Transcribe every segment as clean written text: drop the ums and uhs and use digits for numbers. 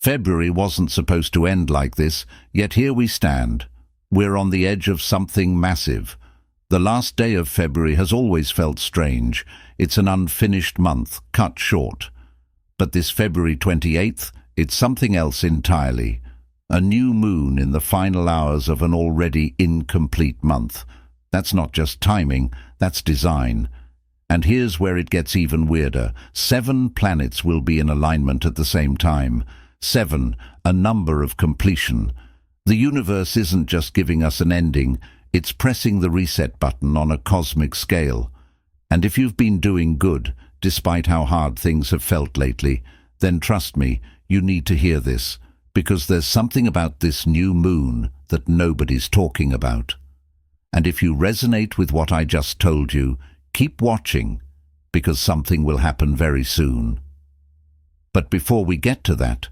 February wasn't supposed to end like this, yet here we stand. We're on the edge of something massive. The last day of February has always felt strange. It's an unfinished month, cut short. But this February 28th, it's something else entirely. A new moon in the final hours of an already incomplete month. That's not just timing, that's design. And here's where it gets even weirder. 7 planets will be in alignment at the same time. 7, a number of completion. The universe isn't just giving us an ending, it's pressing the reset button on a cosmic scale. And if you've been doing good, despite how hard things have felt lately, then trust me, you need to hear this, because there's something about this new moon that nobody's talking about. And if you resonate with what I just told you, keep watching, because something will happen very soon. But before we get to that,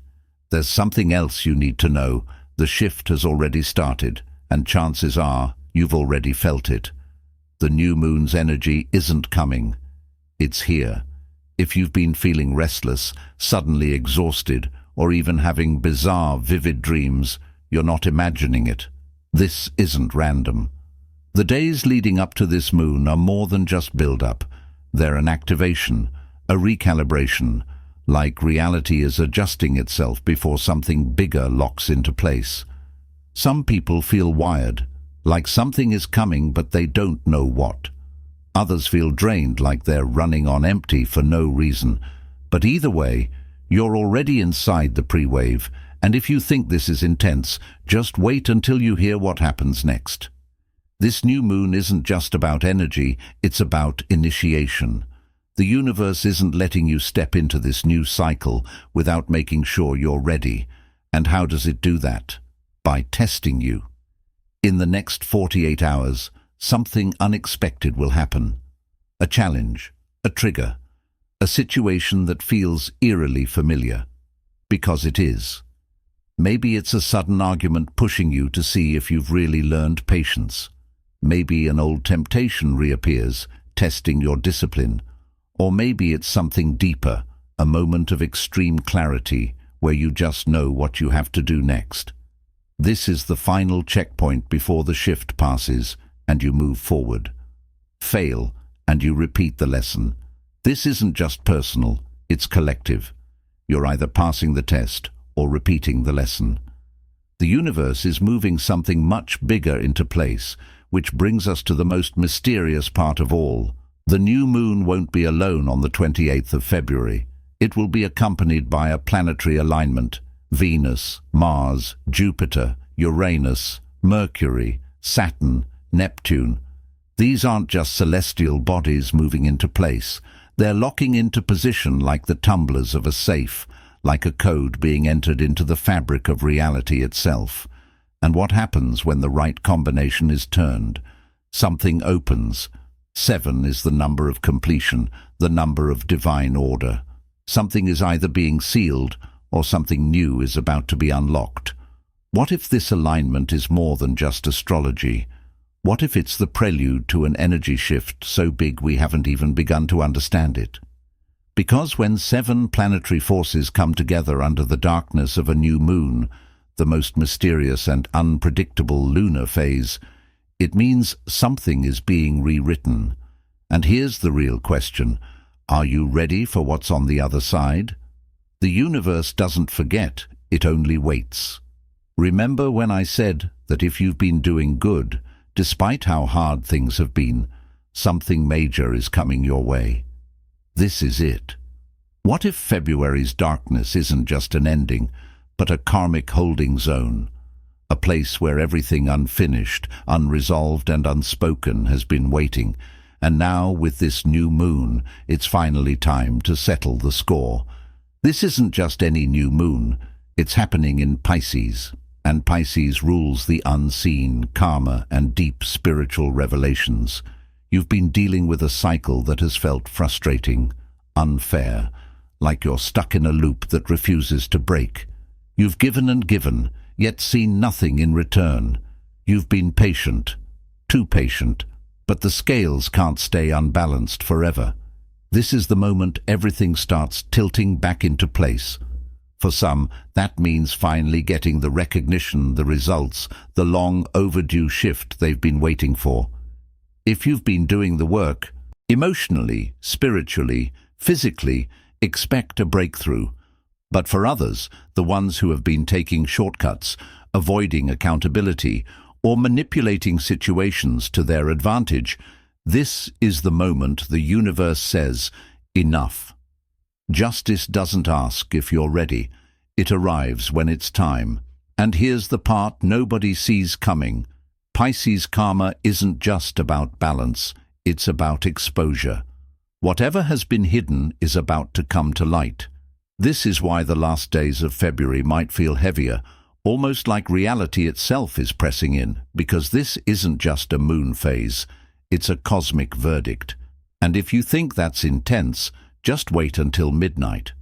there's something else you need to know. The shift has already started, and chances are you've already felt it. The new moon's energy isn't coming. It's here. If you've been feeling restless, suddenly exhausted, or even having bizarre, vivid dreams, you're not imagining it. This isn't random. The days leading up to this moon are more than just build-up. They're an activation, a recalibration, like reality is adjusting itself before something bigger locks into place. Some people feel wired, like something is coming but they don't know what. Others feel drained, like they're running on empty for no reason. But either way, you're already inside the pre-wave, and if you think this is intense, just wait until you hear what happens next. This new moon isn't just about energy, it's about initiation. The universe isn't letting you step into this new cycle without making sure you're ready. And how does it do that? By testing you. In the next 48 hours, something unexpected will happen. A challenge, a trigger, a situation that feels eerily familiar. Because it is. Maybe it's a sudden argument pushing you to see if you've really learned patience. Maybe an old temptation reappears, testing your discipline. Or maybe it's something deeper, a moment of extreme clarity, where you just know what you have to do next. This is the final checkpoint before the shift passes, and you move forward. Fail, and you repeat the lesson. This isn't just personal, it's collective. You're either passing the test or repeating the lesson. The universe is moving something much bigger into place, which brings us to the most mysterious part of all. The new moon won't be alone on the 28th of February. It will be accompanied by a planetary alignment. Venus, Mars, Jupiter, Uranus, Mercury, Saturn, Neptune. These aren't just celestial bodies moving into place. They're locking into position like the tumblers of a safe, like a code being entered into the fabric of reality itself. And what happens when the right combination is turned? Something opens. 7 is the number of completion, the number of divine order. Something is either being sealed or something new is about to be unlocked. What if this alignment is more than just astrology? What if it's the prelude to an energy shift so big we haven't even begun to understand it? Because when 7 planetary forces come together under the darkness of a new moon, the most mysterious and unpredictable lunar phase, it means something is being rewritten. And here's the real question. Are you ready for what's on the other side? The universe doesn't forget, it only waits. Remember when I said that if you've been doing good, despite how hard things have been, something major is coming your way? This is it. What if February's darkness isn't just an ending, but a karmic holding zone? A place where everything unfinished, unresolved and unspoken has been waiting, and now with this new moon, it's finally time to settle the score. This isn't just any new moon, it's happening in Pisces, and Pisces rules the unseen, karma and deep spiritual revelations. You've been dealing with a cycle that has felt frustrating, unfair, like you're stuck in a loop that refuses to break. You've given and given, yet seen nothing in return. You've been patient, too patient, but the scales can't stay unbalanced forever. This is the moment everything starts tilting back into place. For some, that means finally getting the recognition, the results, the long overdue shift they've been waiting for. If you've been doing the work, emotionally, spiritually, physically, expect a breakthrough. But for others, the ones who have been taking shortcuts, avoiding accountability, or manipulating situations to their advantage, this is the moment the universe says, enough. Justice doesn't ask if you're ready. It arrives when it's time. And here's the part nobody sees coming. Pisces karma isn't just about balance, it's about exposure. Whatever has been hidden is about to come to light. This is why the last days of February might feel heavier, almost like reality itself is pressing in, because this isn't just a moon phase, it's a cosmic verdict. And if you think that's intense, just wait until midnight.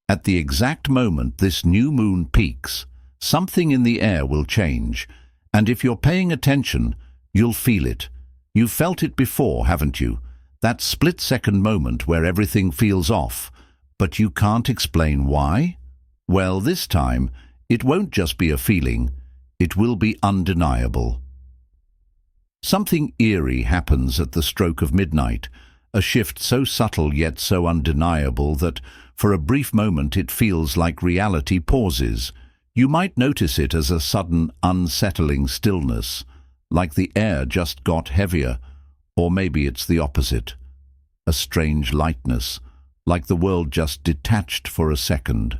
At the exact moment this new moon peaks, something in the air will change, and if you're paying attention, you'll feel it. You've felt it before, haven't you? That split-second moment where everything feels off, but you can't explain why? Well, this time, it won't just be a feeling, it will be undeniable. Something eerie happens at the stroke of midnight, a shift so subtle yet so undeniable that, for a brief moment, it feels like reality pauses. You might notice it as a sudden, unsettling stillness, like the air just got heavier, or maybe it's the opposite. A strange lightness, like the world just detached for a second.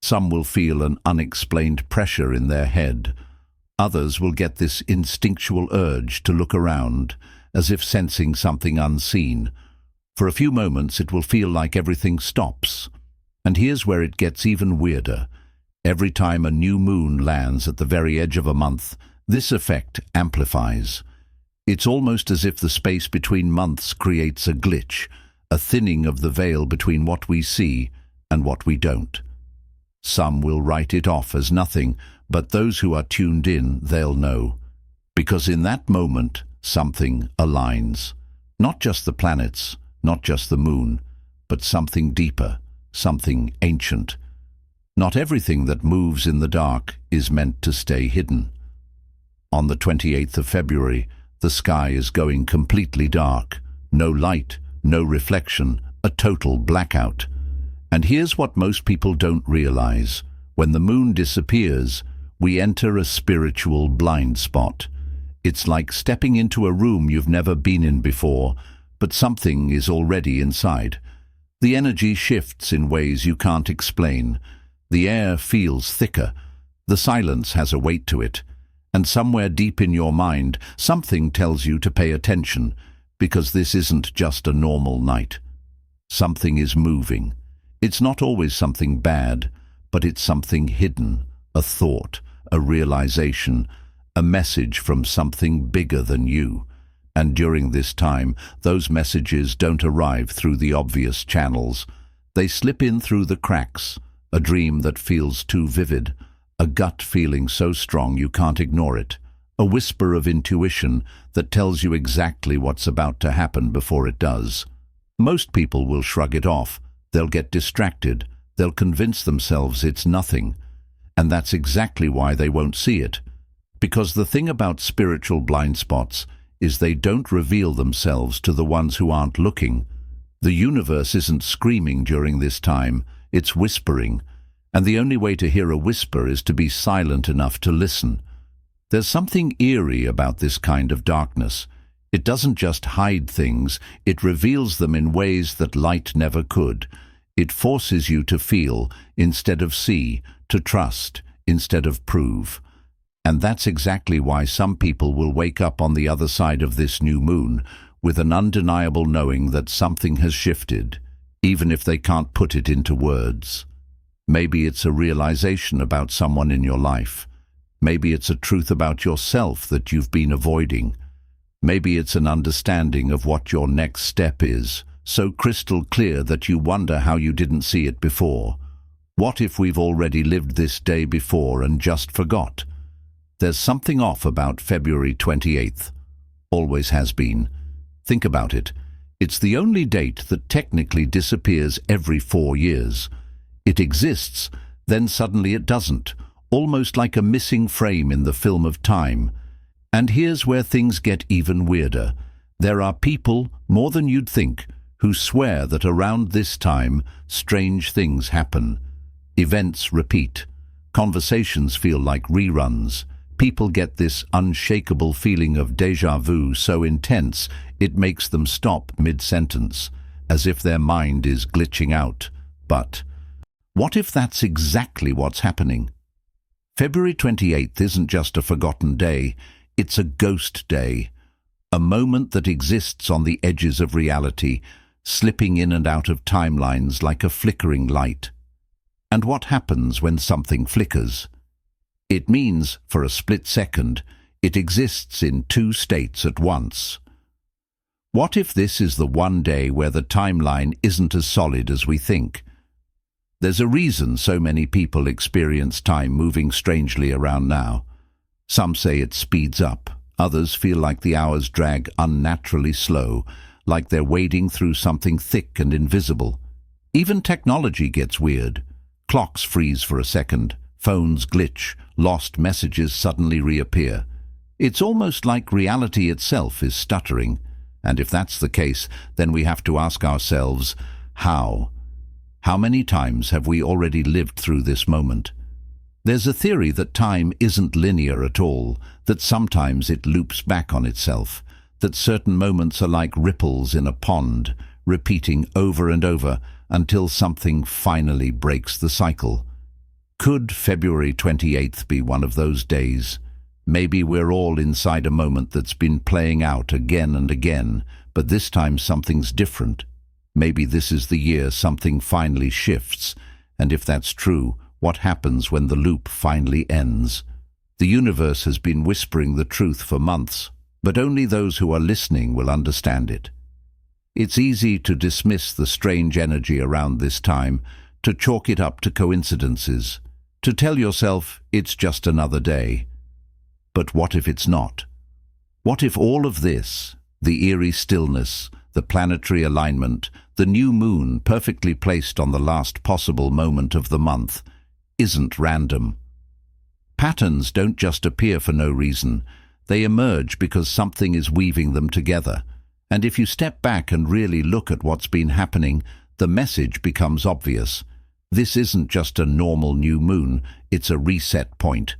Some will feel an unexplained pressure in their head. Others will get this instinctual urge to look around, as if sensing something unseen. For a few moments it will feel like everything stops. And here's where it gets even weirder. Every time a new moon lands at the very edge of a month, this effect amplifies. It's almost as if the space between months creates a glitch, a thinning of the veil between what we see and what we don't. Some will write it off as nothing, but those who are tuned in, they'll know. Because in that moment, something aligns. Not just the planets, not just the moon, but something deeper, something ancient. Not everything that moves in the dark is meant to stay hidden. On the 28th of February, the sky is going completely dark. No light, no reflection, a total blackout. And here's what most people don't realize. When the moon disappears, we enter a spiritual blind spot. It's like stepping into a room you've never been in before, but something is already inside. The energy shifts in ways you can't explain. The air feels thicker. The silence has a weight to it. And somewhere deep in your mind, something tells you to pay attention, because this isn't just a normal night. Something is moving. It's not always something bad, but it's something hidden, a thought, a realization, a message from something bigger than you. And during this time, those messages don't arrive through the obvious channels. They slip in through the cracks, a dream that feels too vivid, a gut feeling so strong you can't ignore it, a whisper of intuition that tells you exactly what's about to happen before it does. Most people will shrug it off. They'll get distracted. They'll convince themselves it's nothing. And that's exactly why they won't see it. Because the thing about spiritual blind spots is they don't reveal themselves to the ones who aren't looking. The universe isn't screaming during this time, it's whispering. And the only way to hear a whisper is to be silent enough to listen. There's something eerie about this kind of darkness. It doesn't just hide things, it reveals them in ways that light never could. It forces you to feel instead of see, to trust instead of prove. And that's exactly why some people will wake up on the other side of this new moon with an undeniable knowing that something has shifted, even if they can't put it into words. Maybe it's a realization about someone in your life. Maybe it's a truth about yourself that you've been avoiding. Maybe it's an understanding of what your next step is, so crystal clear that you wonder how you didn't see it before. What if we've already lived this day before and just forgot? There's something off about February 28th. Always has been. Think about it. It's the only date that technically disappears every 4 years. It exists, then suddenly it doesn't, almost like a missing frame in the film of time. And here's where things get even weirder. There are people, more than you'd think, who swear that around this time, strange things happen. Events repeat. Conversations feel like reruns. People get this unshakable feeling of déjà vu so intense it makes them stop mid-sentence, as if their mind is glitching out. But what if that's exactly what's happening? February 28th isn't just a forgotten day, it's a ghost day. A moment that exists on the edges of reality, slipping in and out of timelines like a flickering light. And what happens when something flickers? It means, for a split second, it exists in two states at once. What if this is the one day where the timeline isn't as solid as we think? There's a reason so many people experience time moving strangely around now. Some say it speeds up. Others feel like the hours drag unnaturally slow, like they're wading through something thick and invisible. Even technology gets weird. Clocks freeze for a second, phones glitch, lost messages suddenly reappear. It's almost like reality itself is stuttering. And if that's the case, then we have to ask ourselves, how? How many times have we already lived through this moment? There's a theory that time isn't linear at all, that sometimes it loops back on itself, that certain moments are like ripples in a pond, repeating over and over until something finally breaks the cycle. Could February 28th be one of those days? Maybe we're all inside a moment that's been playing out again and again, but this time something's different. Maybe this is the year something finally shifts, and if that's true, what happens when the loop finally ends? The universe has been whispering the truth for months, but only those who are listening will understand it. It's easy to dismiss the strange energy around this time, to chalk it up to coincidences, to tell yourself it's just another day. But what if it's not? What if all of this, the eerie stillness, the planetary alignment, the new moon perfectly placed on the last possible moment of the month, isn't random? Patterns don't just appear for no reason. They emerge because something is weaving them together. And if you step back and really look at what's been happening, the message becomes obvious. This isn't just a normal new moon, it's a reset point.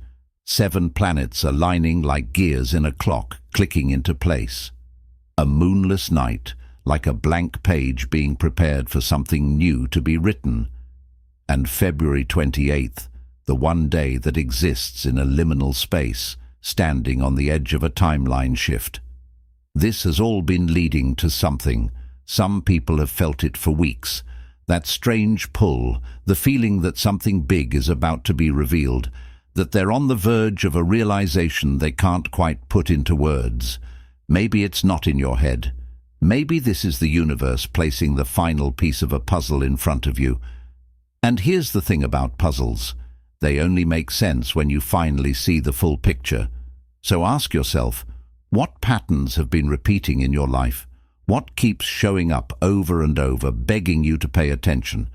7 planets aligning like gears in a clock, clicking into place. A moonless night, like a blank page being prepared for something new to be written. And February 28th, the one day that exists in a liminal space, standing on the edge of a timeline shift. This has all been leading to something. Some people have felt it for weeks. That strange pull, the feeling that something big is about to be revealed, that they're on the verge of a realization they can't quite put into words. Maybe it's not in your head. Maybe this is the universe placing the final piece of a puzzle in front of you. And here's the thing about puzzles. They only make sense when you finally see the full picture. So ask yourself, what patterns have been repeating in your life? What keeps showing up over and over, begging you to pay attention?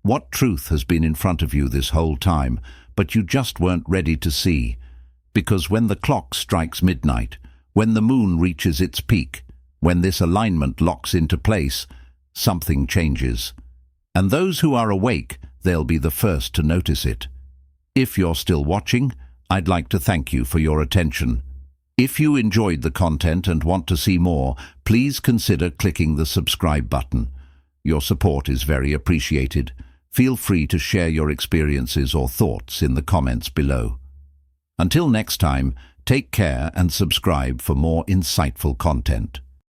What truth has been in front of you this whole time, but you just weren't ready to see? Because when the clock strikes midnight, when the moon reaches its peak, when this alignment locks into place, something changes. And those who are awake, they'll be the first to notice it. If you're still watching, I'd like to thank you for your attention. If you enjoyed the content and want to see more, please consider clicking the subscribe button. Your support is very appreciated. Feel free to share your experiences or thoughts in the comments below. Until next time, take care and subscribe for more insightful content.